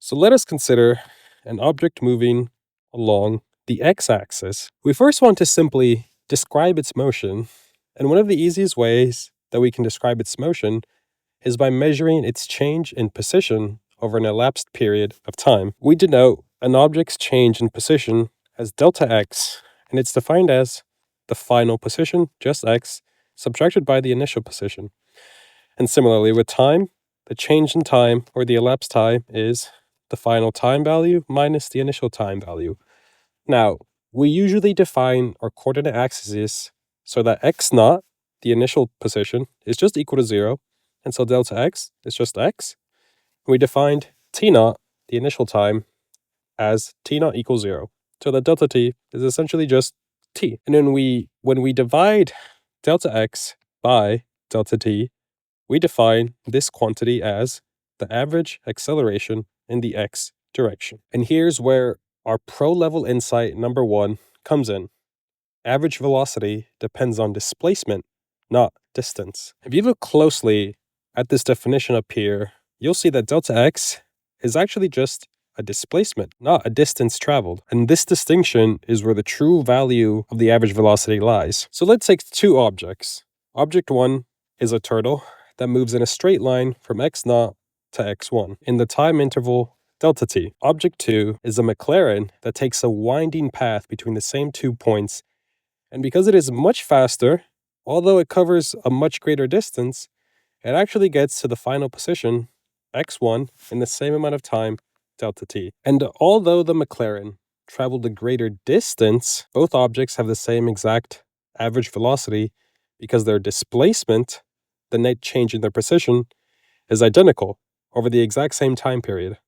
So let us consider an object moving along the x-axis. We first want to simply describe its motion, and one of the easiest ways that we can describe its motion is by measuring its change in position over an elapsed period of time. We denote an object's change in position as delta x, and it's defined as the final position, just x, subtracted by the initial position. And similarly with time, the change in time, or the elapsed time, is the final time value minus the initial time value. Now, we usually define our coordinate axes so that x naught, the initial position, is just equal to 0, and so delta x is just x. We defined t naught, the initial time, as t naught equals 0, so that delta t is essentially just t. And then when we divide delta x by delta t, we define this quantity as the average acceleration in the x direction. And here's where our pro-level insight number 1 comes in. Average velocity depends on displacement, not distance. If you look closely at this definition up here, you'll see that delta x is actually just a displacement, not a distance traveled. And this distinction is where the true value of the average velocity lies. So let's take two objects. Object 1 is a turtle that moves in a straight line from x0 to x1 in the time interval delta t. Object 2 is a McLaren that takes a winding path between the same 2 points, and because it is much faster, although it covers a much greater distance, it actually gets to the final position, x1, in the same amount of time, delta t. And although the McLaren traveled a greater distance, both objects have the same exact average velocity because their displacement, the net change in their position, is identical over the exact same time period.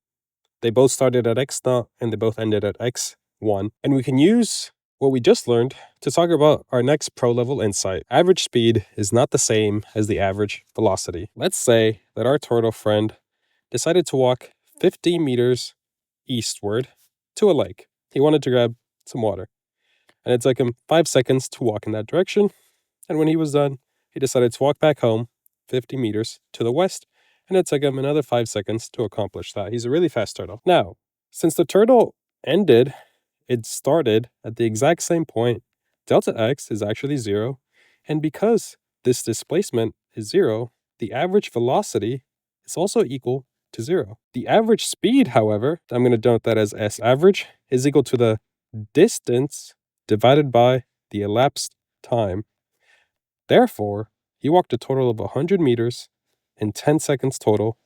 They both started at x0 and they both ended at x1. And we can use what we just learned to talk about our next pro-level insight. Average speed is not the same as the average velocity. Let's say that our turtle friend decided to walk 50 meters eastward to a lake. He wanted to grab some water. And it took him 5 seconds to walk in that direction. And when he was done, he decided to walk back home 50 meters to the west, and it took him another 5 seconds to accomplish that. He's a really fast turtle. Now, since the turtle ended, it started at the exact same point, delta x is actually 0, and because this displacement is 0, the average velocity is also equal to 0. The average speed, however, I'm going to denote that as S average, is equal to the distance divided by the elapsed time. Therefore, he walked a total of 100 meters in 10 seconds total,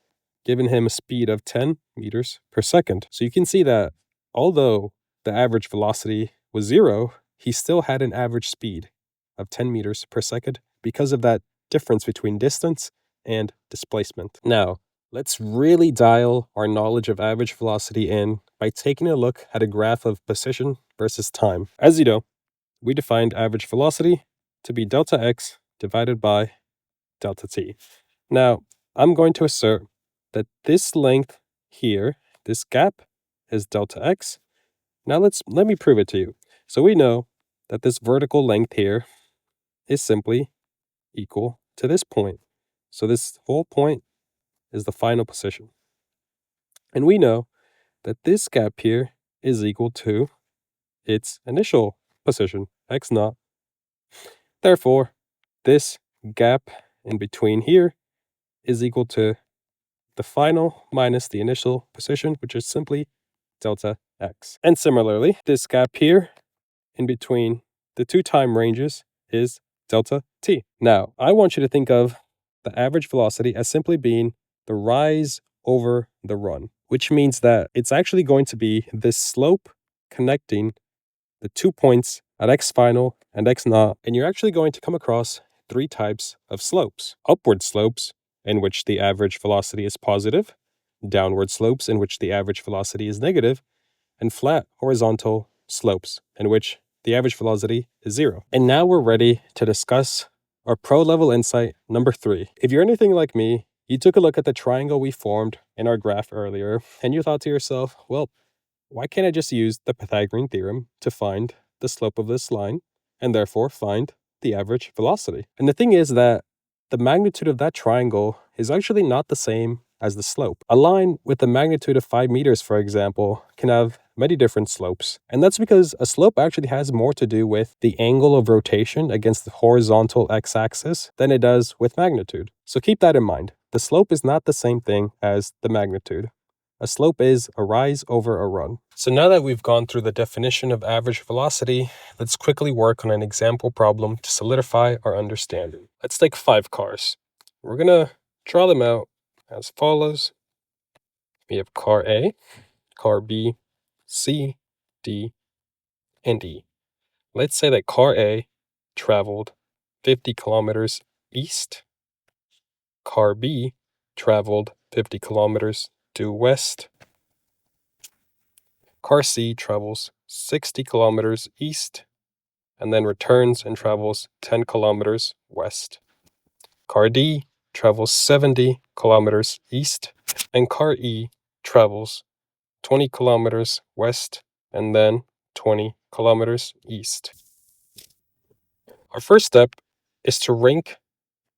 giving him a speed of 10 meters per second. So you can see that although the average velocity was 0, he still had an average speed of 10 meters per second because of that difference between distance and displacement. Now, let's really dial our knowledge of average velocity in by taking a look at a graph of position versus time. As you know, we defined average velocity to be delta x divided by delta t. Now, I'm going to assert that this length here, this gap, is delta x. Now let me prove it to you. So we know that this vertical length here is simply equal to this point. So this whole point is the final position. And we know that this gap here is equal to its initial position, x0. Therefore, this gap in between here is equal to the final minus the initial position, which is simply delta x. And similarly, this gap here in between the two time ranges is delta t. Now, I want you to think of the average velocity as simply being the rise over the run, which means that it's actually going to be this slope connecting the 2 points at x final and x naught, and you're actually going to come across 3 types of slopes. Upward slopes, in which the average velocity is positive, downward slopes in which the average velocity is negative, and flat horizontal slopes in which the average velocity is 0. And now we're ready to discuss our pro-level insight number 3. If you're anything like me, you took a look at the triangle we formed in our graph earlier, and you thought to yourself, well, why can't I just use the Pythagorean theorem to find the slope of this line and therefore find the average velocity? And the thing is that the magnitude of that triangle is actually not the same as the slope. A line with a magnitude of 5 meters, for example, can have many different slopes. And that's because a slope actually has more to do with the angle of rotation against the horizontal x-axis than it does with magnitude. So keep that in mind. The slope is not the same thing as the magnitude. A slope is a rise over a run. So now that we've gone through the definition of average velocity, let's quickly work on an example problem to solidify our understanding. Let's take 5 cars. We're going to draw them out as follows. We have car A, car B, C, D, and E. Let's say that car A traveled 50 kilometers east. Car B traveled 50 kilometers due west. Car C travels 60 kilometers east and then returns and travels 10 kilometers west. Car D travels 70 kilometers east, and car E travels 20 kilometers west and then 20 kilometers east. Our first step is to rank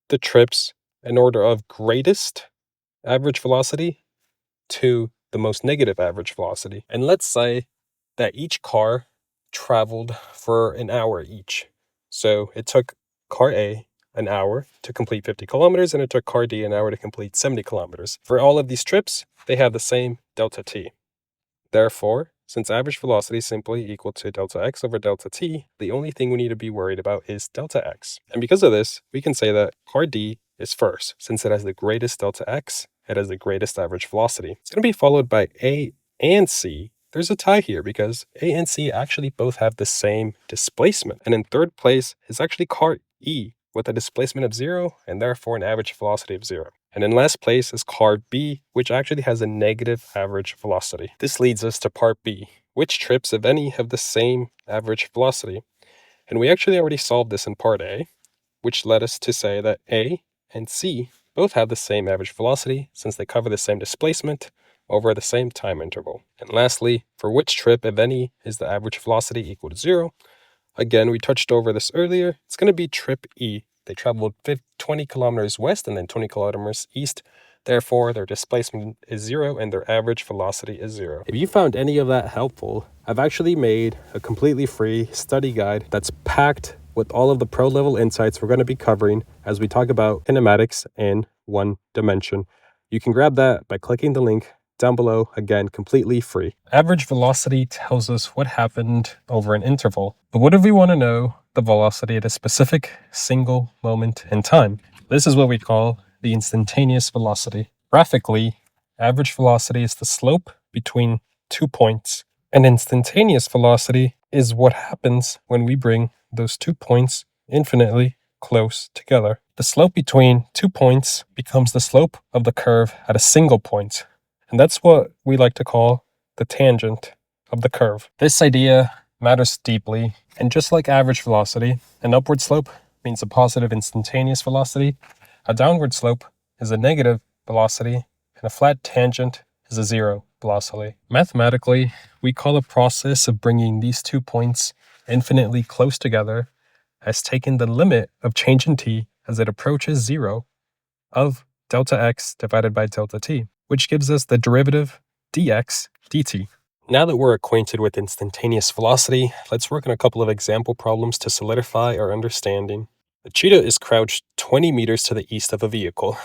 the trips in order of greatest average velocity to the most negative average velocity. And let's say that each car traveled for an hour each. So it took car A an hour to complete 50 kilometers, and it took car D an hour to complete 70 kilometers. For all of these trips, they have the same delta t. Therefore, since average velocity is simply equal to delta x over delta t, the only thing we need to be worried about is delta x. And because of this, we can say that car D is first. Since it has the greatest delta x, it has the greatest average velocity. It's going to be followed by A and C. There's a tie here because A and C actually both have the same displacement. And in third place is actually car E with a displacement of 0 and therefore an average velocity of 0. And in last place is car B, which actually has a negative average velocity. This leads us to part B. Which trips, if any, have the same average velocity? And we actually already solved this in part A, which led us to say that A and C both have the same average velocity since they cover the same displacement over the same time interval. And lastly, for which trip, if any, is the average velocity equal to 0? Again, we touched over this earlier. It's going to be trip E. They traveled 20 kilometers west and then 20 kilometers east. Therefore, their displacement is 0 and their average velocity is 0. If you found any of that helpful, I've actually made a completely free study guide that's packed with all of the pro level insights we're going to be covering as we talk about kinematics in one dimension. You can grab that by clicking the link down below, again, completely free. Average velocity tells us what happened over an interval. But what if we want to know the velocity at a specific single moment in time? This is what we call the instantaneous velocity. Graphically, average velocity is the slope between 2 points. And instantaneous velocity is what happens when we bring those 2 points infinitely close together. The slope between 2 points becomes the slope of the curve at a single point. And that's what we like to call the tangent of the curve. This idea matters deeply, and just like average velocity, an upward slope means a positive instantaneous velocity, a downward slope is a negative velocity, and a flat tangent is a 0 velocity. Mathematically, we call the process of bringing these 2 points infinitely close together as taking the limit of change in t as it approaches 0 of delta x divided by delta t, which gives us the derivative dx dt. Now that we're acquainted with instantaneous velocity, let's work on a couple of example problems to solidify our understanding. A cheetah is crouched 20 meters to the east of a vehicle,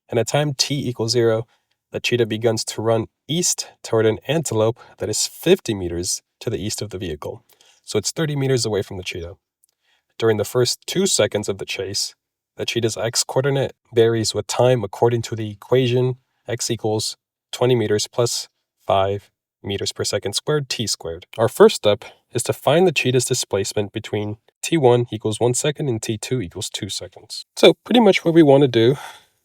and at time t equals 0, the cheetah begins to run east toward an antelope that is 50 meters to the east of the vehicle, so it's 30 meters away from the cheetah. During the first 2 seconds of the chase, the cheetah's x-coordinate varies with time according to the equation x equals 20 meters plus 5 meters per second squared t squared. Our first step is to find the cheetah's displacement between t1 equals 1 second and t2 equals 2 seconds. So pretty much what we want to do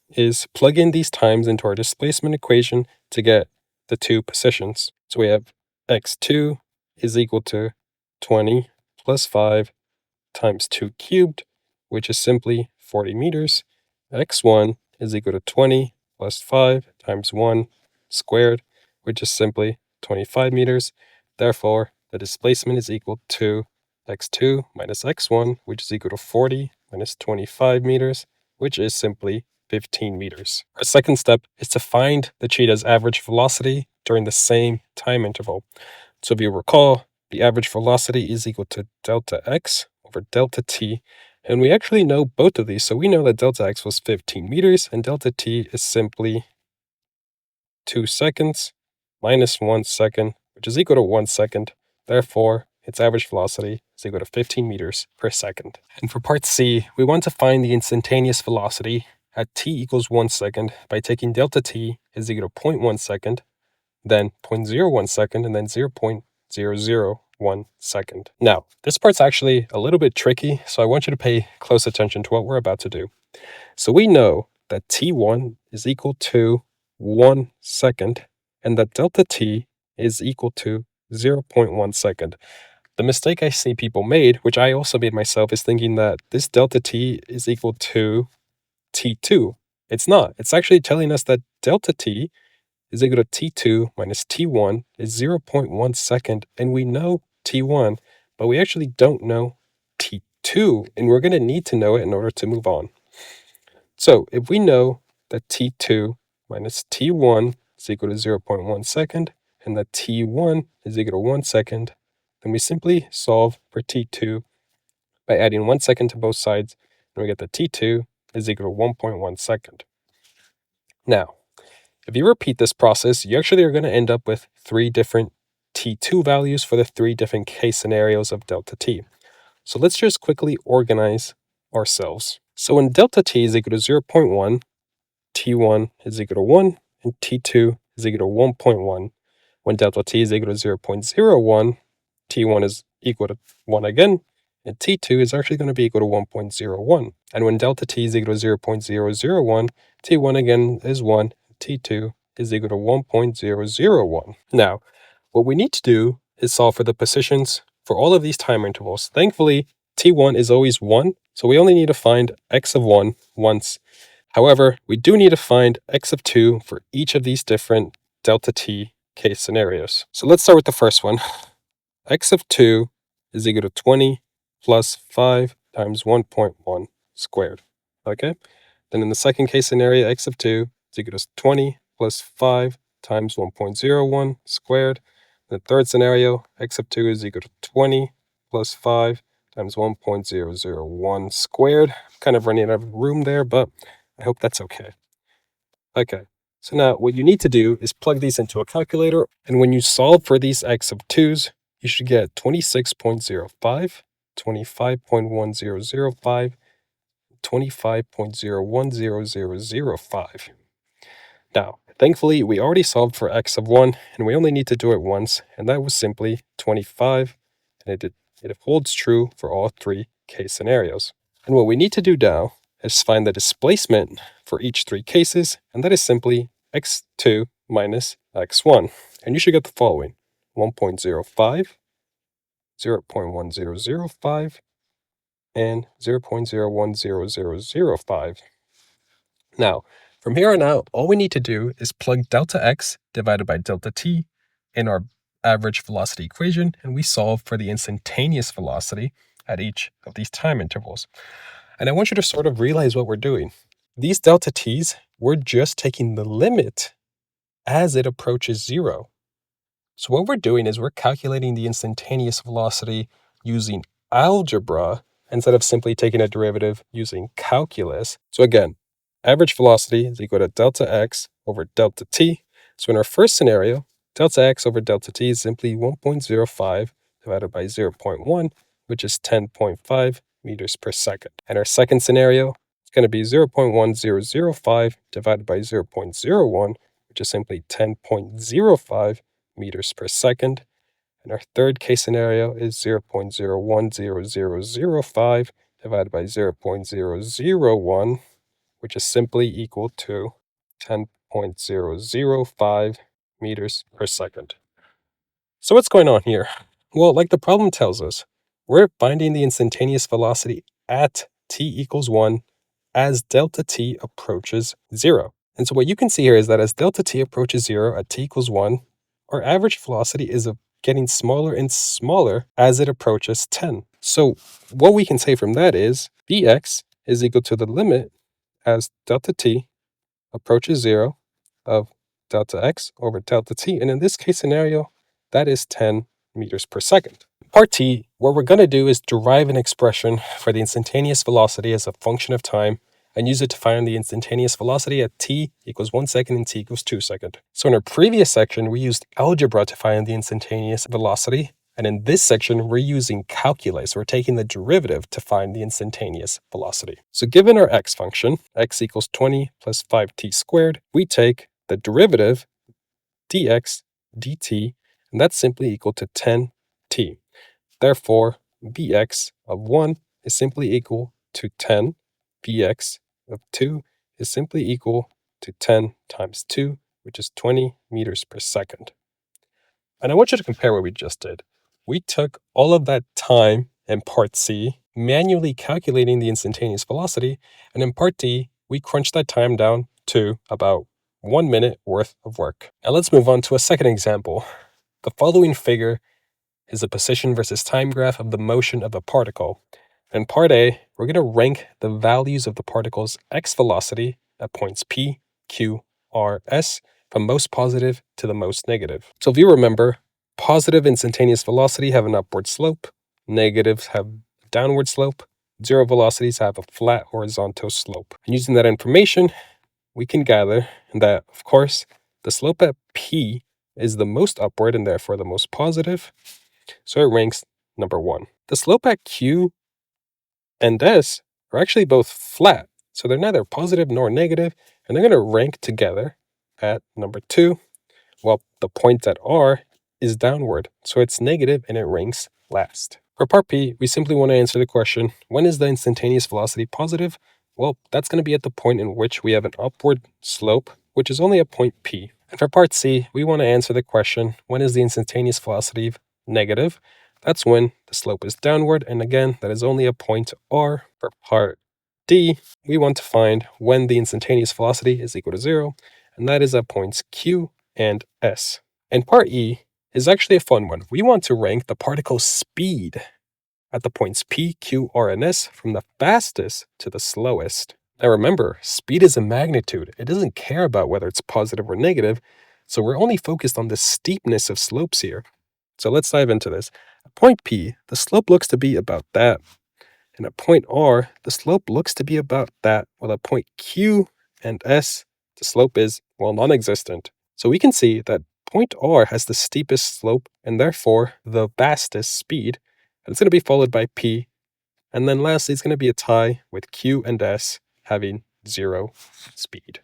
is plug in these times into our displacement equation to get the 2 positions. So we have x2 is equal to 20 plus 5 times 2 cubed, which is simply 40 meters. x1 is equal to 20 plus 5 times 1 squared, which is simply 25 meters. Therefore, the displacement is equal to x2 minus x1, which is equal to 40 minus 25 meters, which is simply 15 meters. Our second step is to find the cheetah's average velocity during the same time interval. So if you recall, the average velocity is equal to delta x over delta t, and we actually know both of these, so we know that delta x was 15 meters, and delta t is simply 2 seconds minus 1 second, which is equal to 1 second. Therefore, its average velocity is equal to 15 meters per second. And for part C, we want to find the instantaneous velocity at t equals 1 second by taking delta t is equal to 0.1 second, then 0.01 second, and then 0.001 second. Now, this part's actually a little bit tricky, so I want you to pay close attention to what we're about to do. So we know that t1 is equal to 1 second, and that delta t is equal to 0.1 second. The mistake I see people made, which I also made myself, is thinking that this delta t is equal to t2. It's not. It's actually telling us that delta t is equal to t2 minus t1 is 0.1 second, and we know t1, but we actually don't know t2, and we're going to need to know it in order to move on. So if we know that t2 minus t1 is equal to 0.1 second, and that t1 is equal to 1 second, then we simply solve for t2 by adding 1 second to both sides, and we get that t2 is equal to 1.1 second. Now, if you repeat this process, you actually are going to end up with 3 different t2 values for the 3 different case scenarios of delta t. So let's just quickly organize ourselves. So when delta t is equal to 0.1, t1 is equal to 1, and t2 is equal to 1.1. When delta t is equal to 0.01, t1 is equal to 1 again, and t2 is actually going to be equal to 1.01. And when delta t is equal to 0.001, t1 again is 1, t2 is equal to 1.001. Now, what we need to do is solve for the positions for all of these time intervals. Thankfully, t1 is always 1, so we only need to find x of 1 once. However, we do need to find x of 2 for each of these different delta t case scenarios. So let's start with the first one. X of 2 is equal to 20 plus 5 times 1.1 squared. Okay? Then in the second case scenario, x of 2 is equal to 20 plus 5 times 1.01 squared. In the third scenario, x of 2 is equal to 20 plus 5 times 1.001 squared. I'm kind of running out of room there, but I hope that's okay. Okay, so now what you need to do is plug these into a calculator, and when you solve for these x of 2's, you should get 26.05, 25.1005, 25.010005. Now, thankfully, we already solved for x of 1, and we only need to do it once, and that was simply 25, and it holds true for all 3 case scenarios. And what we need to do now is find the displacement for each 3 cases, and that is simply x2 minus x1. And you should get the following: 1.05, 0.1005, and 0.010005. Now, from here on out, all we need to do is plug delta x divided by delta t in our average velocity equation, and we solve for the instantaneous velocity at each of these time intervals. And I want you to sort of realize what we're doing. These delta t's, we're just taking the limit as it approaches 0. So what we're doing is we're calculating the instantaneous velocity using algebra instead of simply taking a derivative using calculus. So again, average velocity is equal to delta x over delta t. So in our first scenario, delta x over delta t is simply 1.05 divided by 0.1, which is 10.5 meters per second. And our second scenario is going to be 0.1005 divided by 0.01, which is simply 10.05 meters per second. And our third case scenario is 0.010005 divided by 0.001, which is simply equal to 10.005 meters per second. So what's going on here? Well, like the problem tells us, we're finding the instantaneous velocity at t equals 1 as delta t approaches 0. And so what you can see here is that as delta t approaches 0 at t equals 1, our average velocity is getting smaller and smaller as it approaches 10. So what we can say from that is Vx is equal to the limit as delta t approaches 0 of delta x over delta t. And in this case scenario, that is 10 meters per second. Part T, what we're going to do is derive an expression for the instantaneous velocity as a function of time and use it to find the instantaneous velocity at t equals 1 second and t equals 2 seconds. So in our previous section, we used algebra to find the instantaneous velocity. And in this section, we're using calculus. We're taking the derivative to find the instantaneous velocity. So given our x function, x equals 20 plus 5t squared, we take the derivative dx dt, and that's simply equal to 10t. Therefore, Vx of 1 is simply equal to 10. Vx of 2 is simply equal to 10 times 2, which is 20 meters per second. And I want you to compare what we just did. We took all of that time in part C, manually calculating the instantaneous velocity, and in part D, we crunched that time down to about 1 minute worth of work. Now let's move on to a second example. The following figure is a position versus time graph of the motion of a particle. In part A, we're going to rank the values of the particle's x velocity at points P, Q, R, S from most positive to the most negative. So if you remember, positive instantaneous velocity have an upward slope, negatives have a downward slope, zero velocities have a flat horizontal slope. And using that information, we can gather that, of course, the slope at P is the most upward and therefore the most positive. So it ranks number 1. The slope at Q and S are actually both flat, so they're neither positive nor negative, and they're going to rank together at number 2, while the point at R is downward, so it's negative and it ranks last. For part P, we simply want to answer the question, when is the instantaneous velocity positive? Well, that's going to be at the point in which we have an upward slope, which is only at point P. And for part C, we want to answer the question, when is the instantaneous velocity negative? That's when the slope is downward, and again, that is only a point R. For part D, we want to find when the instantaneous velocity is equal to 0, and that is at points Q and S. And part E is actually a fun one. We want to rank the particle's speed at the points P, Q, R, and S from the fastest to the slowest. Now remember, speed is a magnitude. It doesn't care about whether it's positive or negative, so we're only focused on the steepness of slopes here. So let's dive into this. At point P, the slope looks to be about that. And at point R, the slope looks to be about that. While at point Q and S, the slope is, well, non-existent. So we can see that point R has the steepest slope and therefore the fastest speed. And it's going to be followed by P. And then lastly, it's going to be a tie with Q and S having 0 speed.